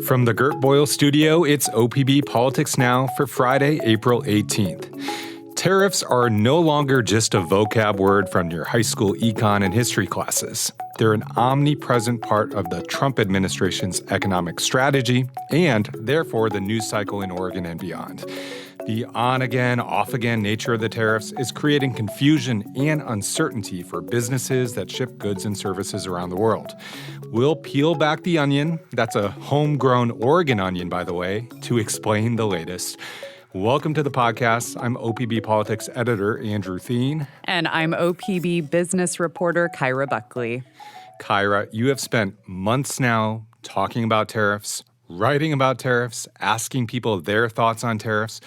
From the Gert Boyle studio, it's OPB Politics Now for Friday, April 18th. Tariffs are no longer just a vocab word from your high school econ and history classes. They're an omnipresent part of the Trump administration's economic strategy and, therefore, the news cycle in Oregon and beyond. The on-again, off-again nature of the tariffs is creating confusion and uncertainty for businesses that ship goods and services around the world. We'll peel back the onion, that's a homegrown Oregon onion, by the way, to explain the latest. Welcome to the podcast. I'm OPB Politics editor Andrew Thien. And I'm OPB business reporter Kyra Buckley. Kyra, you have spent months now talking about tariffs, writing about tariffs, asking people their thoughts on tariffs.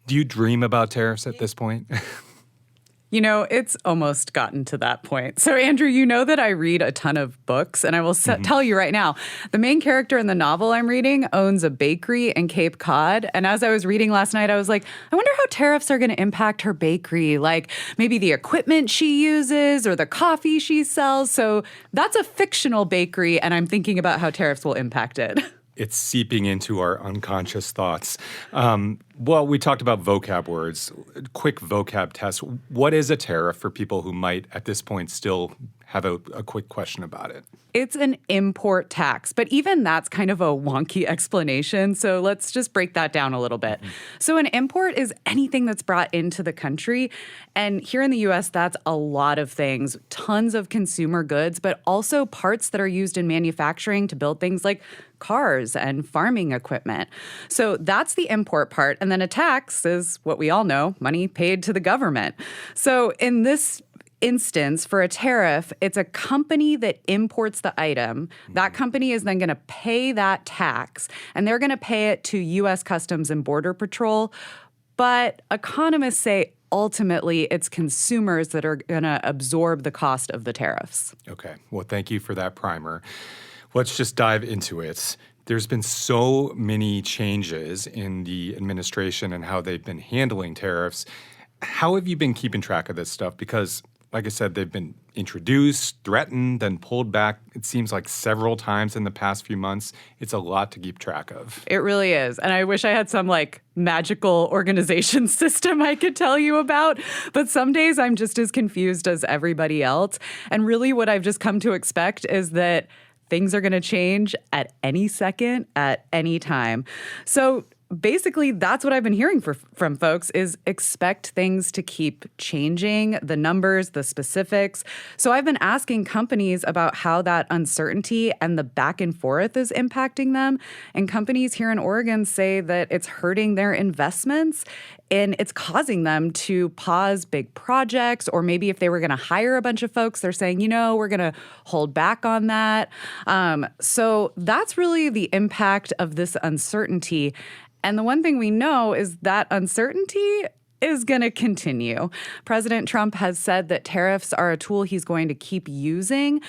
Do you dream about tariffs at this point? You know, it's almost gotten to that point. So, Andrew, you know that I read a ton of books, and I will tell you right now, the main character in the novel I'm reading owns a bakery in Cape Cod. And as I was reading last night, I was like, I wonder how tariffs are going to impact her bakery, like maybe the equipment she uses or the coffee she sells. So that's a fictional bakery, and I'm thinking about how tariffs will impact it. It's seeping into our unconscious thoughts. Well, we talked about vocab words. Quick vocab test. What is a tariff for people who might, at this point, still have a quick question about it? It's an import tax, but even that's kind of a wonky explanation. So let's just break that down a little bit. So an import is anything that's brought into the country. And here in the U.S., that's a lot of things, tons of consumer goods, but also parts that are used in manufacturing to build things like cars and farming equipment. So that's the import part. And then a tax is what we all know, money paid to the government. So in this instance, for a tariff, it's a company that imports the item. That company is then going to pay that tax, and they're going to pay it to U.S. Customs and Border Patrol. But economists say ultimately it's consumers that are going to absorb the cost of the tariffs. Okay. Well, thank you for that primer. Let's just dive into it. There's been so many changes in the administration and how they've been handling tariffs. How have you been keeping track of this stuff? Because, like I said, they've been introduced, threatened, then pulled back, it seems like several times in the past few months. It's a lot to keep track of. It really is. And I wish I had some magical organization system I could tell you about. But some days I'm just as confused as everybody else. And really what I've just come to expect is that things are going to change at any second, at any time. So basically, that's what I've been hearing from folks is expect things to keep changing, the numbers, the specifics. So I've been asking companies about how that uncertainty and the back and forth is impacting them. And companies here in Oregon say that it's hurting their investments and it's causing them to pause big projects, or maybe if they were going to hire a bunch of folks, they're saying, we're going to hold back on that. So that's really the impact of this uncertainty. And the one thing we know is that uncertainty is going to continue. President Trump has said that tariffs are a tool he's going to keep using.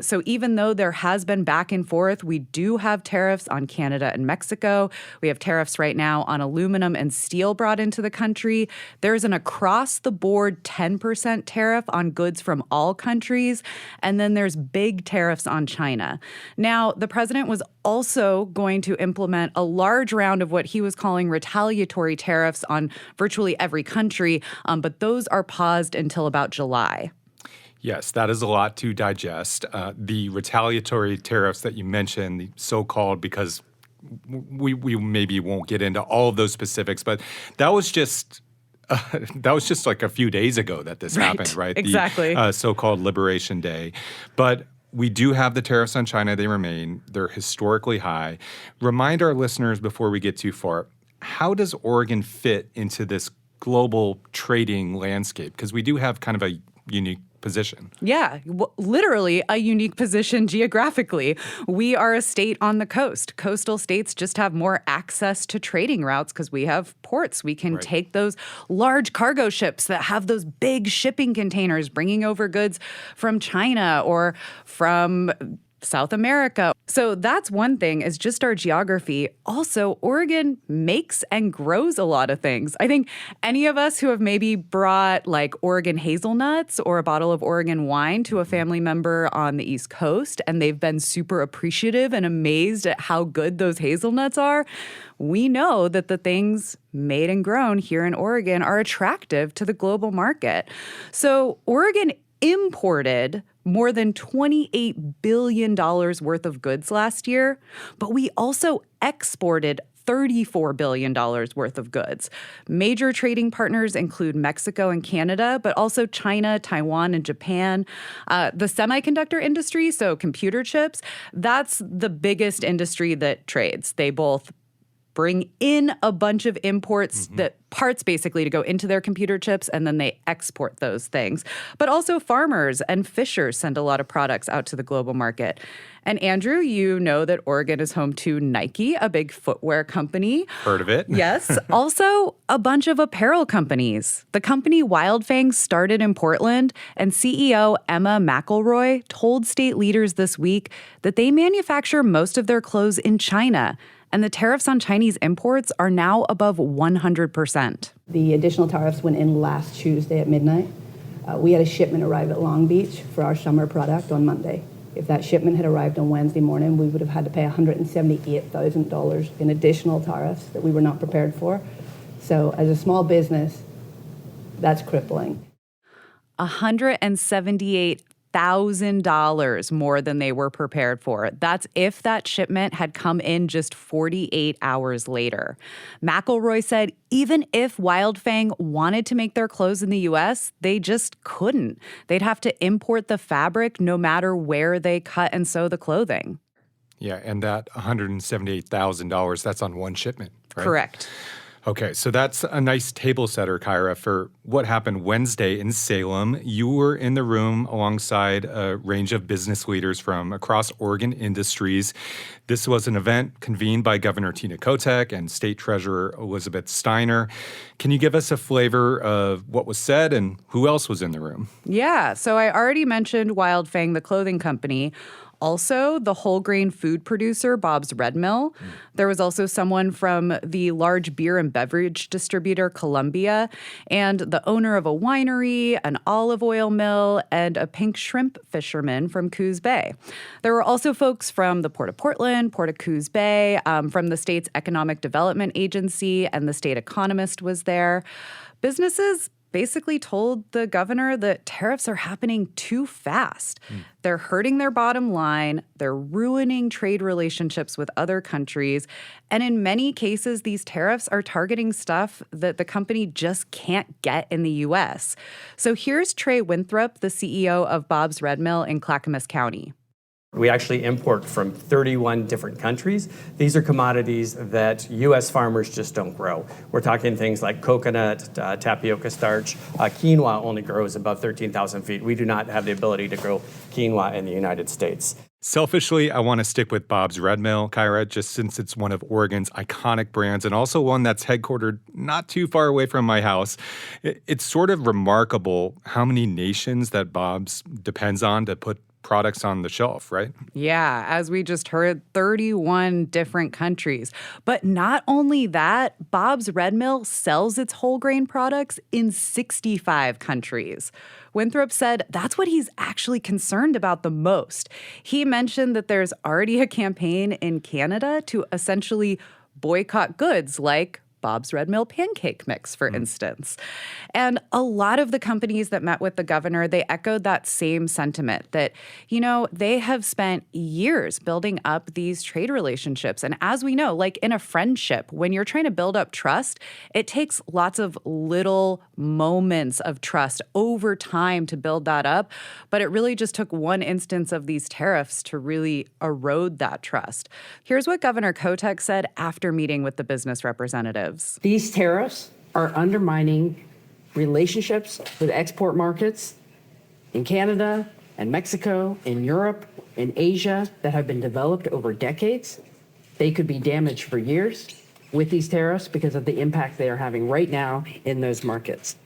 So even though there has been back and forth, we do have tariffs on Canada and Mexico. We have tariffs right now on aluminum and steel brought into the country. There's an across-the-board 10% tariff on goods from all countries. And then there's big tariffs on China. Now, the president was also going to implement a large round of what he was calling retaliatory tariffs on virtually every country, but those are paused until about July. Yes, that is a lot to digest. The retaliatory tariffs that you mentioned, the so-called, because we maybe won't get into all of those specifics, but that was just like a few days ago that this happened, right? Exactly. The so-called Liberation Day. But we do have the tariffs on China. They remain. They're historically high. Remind our listeners before we get too far, how does Oregon fit into this global trading landscape? Because we do have kind of a unique position. Yeah, literally a unique position geographically. We are a state on the coast. Coastal states just have more access to trading routes because we have ports. We can take those large cargo ships that have those big shipping containers bringing over goods from China or from South America. So that's one thing, is just our geography. Also, Oregon makes and grows a lot of things. I think any of us who have maybe brought like Oregon hazelnuts or a bottle of Oregon wine to a family member on the East Coast, and they've been super appreciative and amazed at how good those hazelnuts are, we know that the things made and grown here in Oregon are attractive to the global market. So Oregon imported more than $28 billion worth of goods last year, but we also exported $34 billion worth of goods. Major trading partners include Mexico and Canada, but also China, Taiwan, and Japan. The semiconductor industry, so computer chips, that's the biggest industry that trades. They both bring in a bunch of imports, that parts basically to go into their computer chips, and then they export those things. But also farmers and fishers send a lot of products out to the global market. And Andrew, you know that Oregon is home to Nike, a big footwear company. Heard of it? Yes. Also, a bunch of apparel companies. The company Wildfang started in Portland, and CEO Emma McElroy told state leaders this week that they manufacture most of their clothes in China. And the tariffs on Chinese imports are now above 100%. The additional tariffs went in last Tuesday at midnight. We had a shipment arrive at Long Beach for our summer product on Monday. If that shipment had arrived on Wednesday morning, we would have had to pay $178,000 in additional tariffs that we were not prepared for. So as a small business, that's crippling. $178,000 more than they were prepared for. That's if that shipment had come in just 48 hours later. McElroy said even if Wildfang wanted to make their clothes in the U.S., they just couldn't. They'd have to import the fabric no matter where they cut and sew the clothing. Yeah, and that $178,000, that's on one shipment, right? Correct. Okay, so that's a nice table setter, Kyra, for what happened Wednesday in Salem. You were in the room alongside a range of business leaders from across Oregon industries. This was an event convened by Governor Tina Kotek and State Treasurer Elizabeth Steiner. Can you give us a flavor of what was said and who else was in the room? Yeah, so I already mentioned Wildfang, the clothing company. Also, the whole grain food producer, Bob's Red Mill. There was also someone from the large beer and beverage distributor, Columbia, and the owner of a winery, an olive oil mill, and a pink shrimp fisherman from Coos Bay. There were also folks from the Port of Portland, Port of Coos Bay, from the state's Economic Development Agency, and the state economist was there. Businesses basically told the governor that tariffs are happening too fast. They're hurting their bottom line. They're ruining trade relationships with other countries. And in many cases, these tariffs are targeting stuff that the company just can't get in the U.S. So here's Trey Winthrop, the CEO of Bob's Red Mill in Clackamas County. We actually import from 31 different countries. These are commodities that U.S. farmers just don't grow. We're talking things like coconut, tapioca starch. Quinoa only grows above 13,000 feet. We do not have the ability to grow quinoa in the United States. Selfishly, I want to stick with Bob's Red Mill, Kyra, just since it's one of Oregon's iconic brands and also one that's headquartered not too far away from my house. It's sort of remarkable how many nations that Bob's depends on to put products on the shelf, right? Yeah, as we just heard, 31 different countries. But not only that, Bob's Red Mill sells its whole grain products in 65 countries. Winthrop said that's what he's actually concerned about the most. He mentioned that there's already a campaign in Canada to essentially boycott goods like Bob's Red Mill pancake mix, for instance. And a lot of the companies that met with the governor, they echoed that same sentiment that, you know, they have spent years building up these trade relationships. And as we know, like in a friendship, when you're trying to build up trust, it takes lots of little moments of trust over time to build that up. But it really just took one instance of these tariffs to really erode that trust. Here's what Governor Kotek said after meeting with the business representatives. These tariffs are undermining relationships with export markets in Canada and Mexico, in Europe, in Asia that have been developed over decades. They could be damaged for years with these tariffs because of the impact they are having right now in those markets.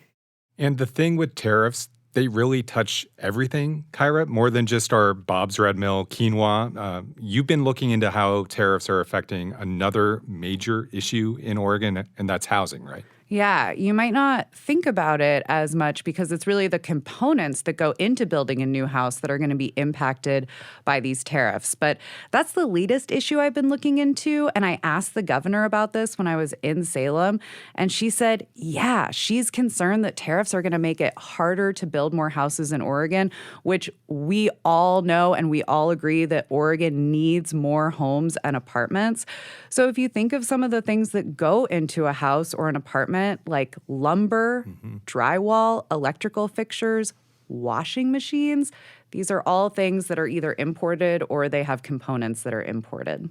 And the thing with tariffs, they really touch everything, Kyra, more than just our Bob's Red Mill quinoa. You've been looking into how tariffs are affecting another major issue in Oregon, and that's housing, right? Yeah, you might not think about it as much because it's really the components that go into building a new house that are going to be impacted by these tariffs. But that's the latest issue I've been looking into. And I asked the governor about this when I was in Salem. And she said, yeah, she's concerned that tariffs are going to make it harder to build more houses in Oregon, which we all know and we all agree that Oregon needs more homes and apartments. So if you think of some of the things that go into a house or an apartment, like lumber, drywall, electrical fixtures, washing machines. These are all things that are either imported or they have components that are imported.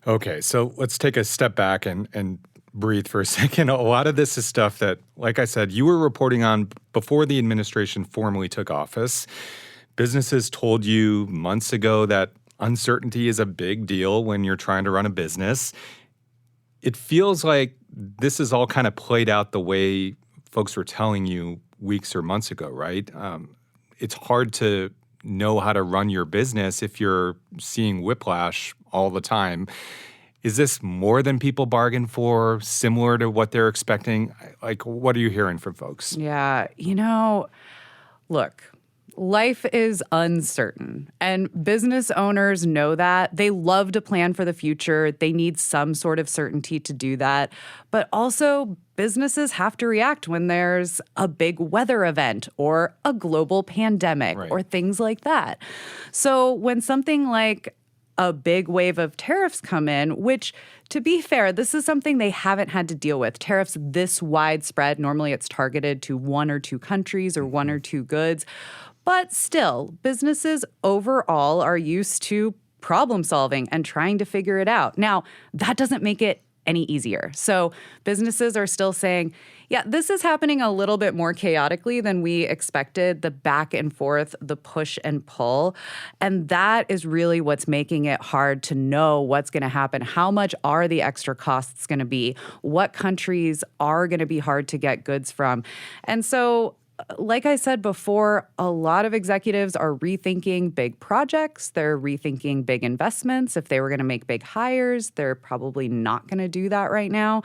Okay, so let's take a step back and breathe for a second. A lot of this is stuff that, like I said, you were reporting on before the administration formally took office. Businesses told you months ago that uncertainty is a big deal when you're trying to run a business. It feels like this is all kind of played out the way folks were telling you weeks or months ago, right? It's hard to know how to run your business if you're seeing whiplash all the time. Is this more than people bargained for, similar to what they're expecting? Like, what are you hearing from folks? Yeah, look, life is uncertain, and business owners know that. They love to plan for the future. They need some sort of certainty to do that. But also, businesses have to react when there's a big weather event or a global pandemic or things like that. So when something like a big wave of tariffs come in, which, to be fair, this is something they haven't had to deal with. Tariffs this widespread, normally it's targeted to one or two countries or one or two goods. But still, businesses overall are used to problem solving and trying to figure it out. Now, that doesn't make it any easier. So businesses are still saying, yeah, this is happening a little bit more chaotically than we expected, the back and forth, the push and pull. And that is really what's making it hard to know what's going to happen. How much are the extra costs going to be? What countries are going to be hard to get goods from? And so, like I said before, a lot of executives are rethinking big projects. They're rethinking big investments. If they were going to make big hires, they're probably not going to do that right now.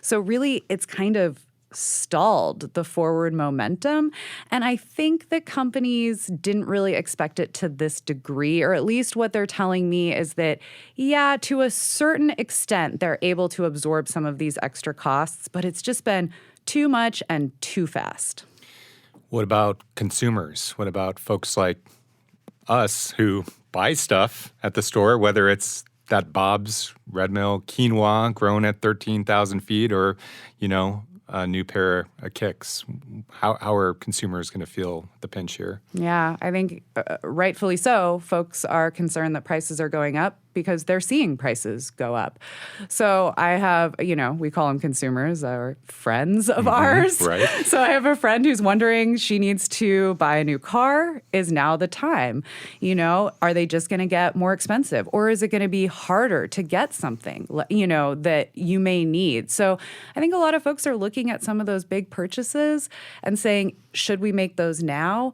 So really, it's kind of stalled the forward momentum. And I think that companies didn't really expect it to this degree, or at least what they're telling me is that, yeah, to a certain extent, they're able to absorb some of these extra costs, but it's just been too much and too fast. What about consumers? What about folks like us who buy stuff at the store, whether it's that Bob's Red Mill quinoa grown at 13,000 feet or, a new pair of kicks? How are consumers going to feel the pinch here? Yeah, I think rightfully so. Folks are concerned that prices are going up because they're seeing prices go up. So I have, we call them consumers or friends of ours. Right. So I have a friend who's wondering she needs to buy a new car. Is now the time? Are they just going to get more expensive? Or is it going to be harder to get something, that you may need? So I think a lot of folks are looking at some of those big purchases and saying, should we make those now?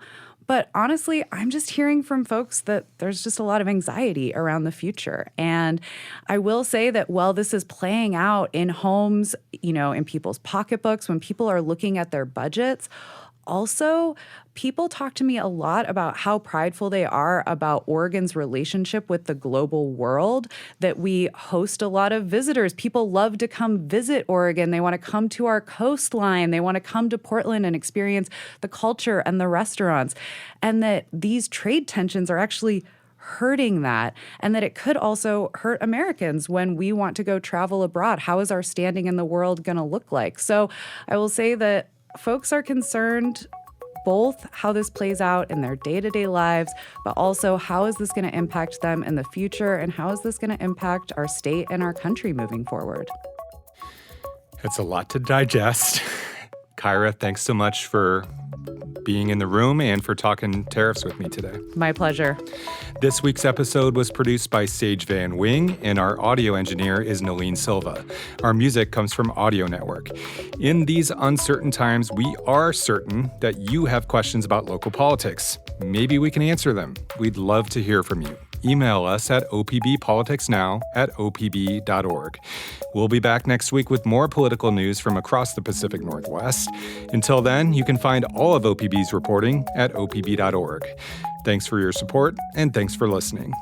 But honestly, I'm just hearing from folks that there's just a lot of anxiety around the future. And I will say that while this is playing out in homes, in people's pocketbooks, when people are looking at their budgets, also, people talk to me a lot about how prideful they are about Oregon's relationship with the global world, that we host a lot of visitors. People love to come visit Oregon. They want to come to our coastline. They want to come to Portland and experience the culture and the restaurants. And that these trade tensions are actually hurting that, and that it could also hurt Americans when we want to go travel abroad. How is our standing in the world going to look like? So I will say that folks are concerned both how this plays out in their day-to-day lives, but also how is this going to impact them in the future, and how is this going to impact our state and our country moving forward? It's a lot to digest. Kyra, thanks so much for being in the room and for talking tariffs with me today. My pleasure. This week's episode was produced by Sage Van Wing, and our audio engineer is Nalene Silva. Our music comes from Audio Network. In these uncertain times, we are certain that you have questions about local politics. Maybe we can answer them. We'd love to hear from you. Email us at opbpoliticsnow@opb.org. We'll be back next week with more political news from across the Pacific Northwest. Until then, you can find all of OPB's reporting at opb.org. Thanks for your support, and thanks for listening.